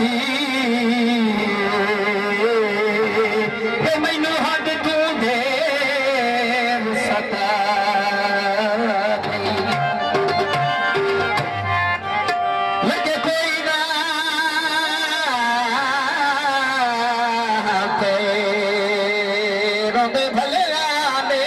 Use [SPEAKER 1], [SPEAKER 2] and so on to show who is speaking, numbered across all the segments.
[SPEAKER 1] सी मैनू हद तू दे सता लगे कोई ना रोंदे भले आने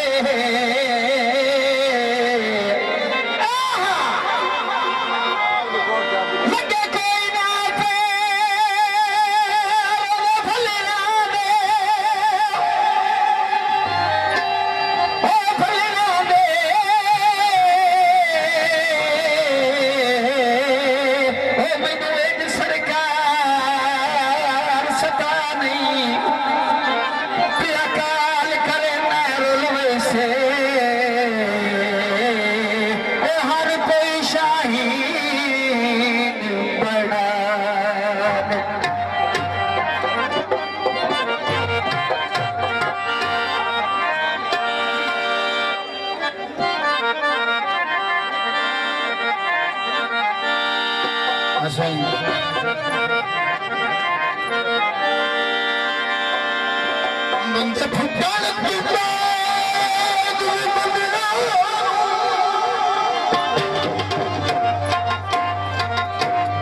[SPEAKER 1] मंदिर फुटबॉल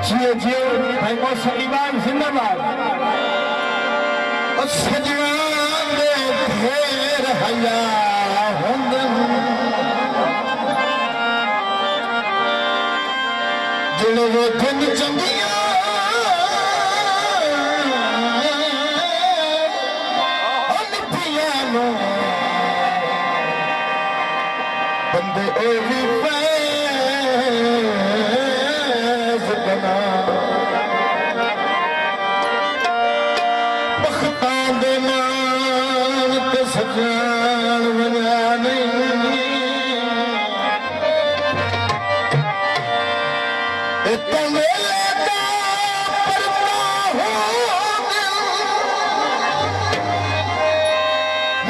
[SPEAKER 1] जियो जियो भाई मौसम ईमान जिंदाबाद सजना दे ढेर हया हुंदन जिन्हों वो दिन चंगिया बंदे ओ भी फैज़ बना बख्तां दे नाल ते सजान बना नहीं मेले का पड़ता हो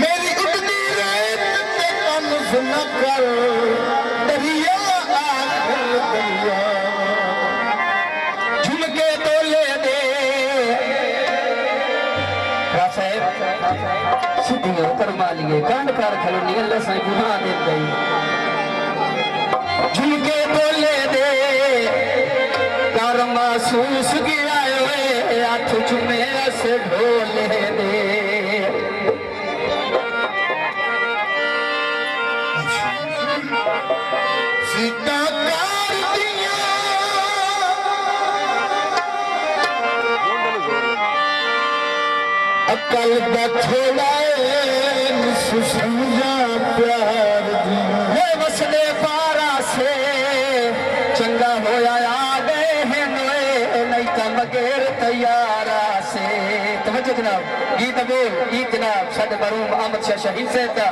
[SPEAKER 1] मेरी उड़ती रेत ते कन सुना कर दरिया आखिर दरिया झुमके तोले दे साहब सिद्धियों करमा लिए कांड कार खलोनी अल्लाह साईं गुनाह दे गई झुमके तोले दे कर महसूस किया हाथ चुमे से ढोले दे सीता कर दिया अकल का थोड़ा सुसुजा प्यार दिया मसले पारा से चंगा होया आ गए हैं नहीं तो मगेर तैयारा से तवज्जो जनाब गीत बोल गीत जनाब साडे मरूम अहमद शाह शहीद साहब दा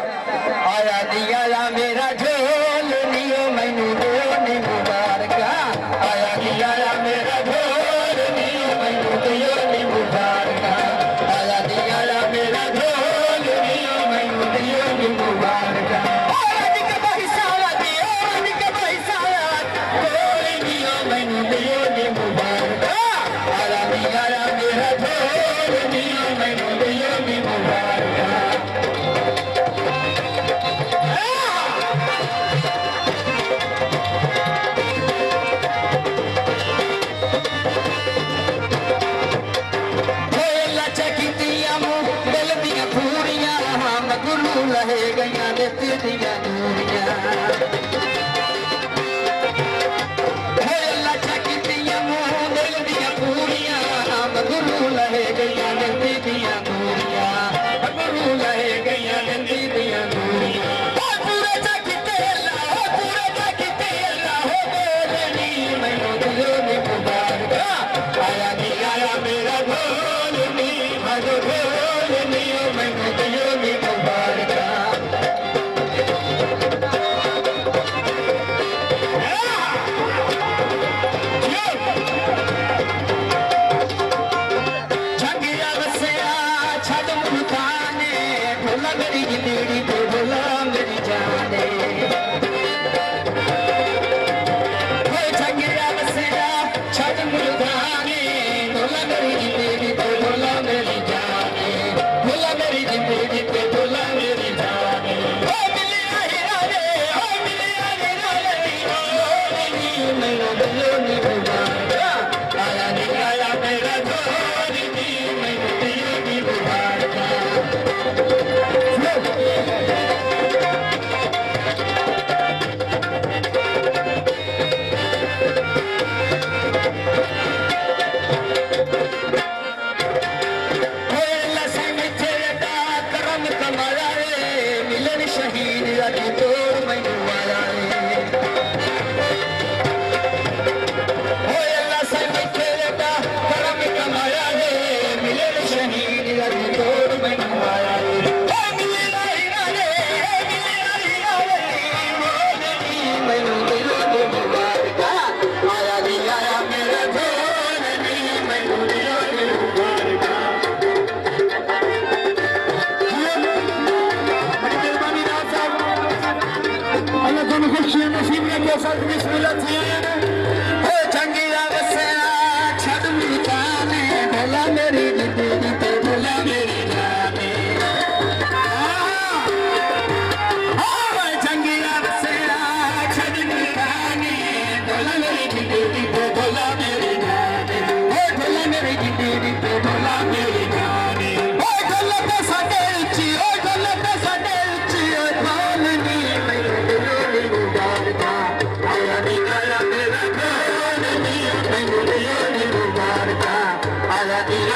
[SPEAKER 1] आया दिया या मेरा ढोल नियो मैनू दो नी मुबारका आया दिया या मेरा ढोल नियो मैनू दो नी मुबारका आया दिया या मेरा ढोल नियो मैनू दो नी मुबारका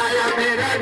[SPEAKER 1] आया मेरा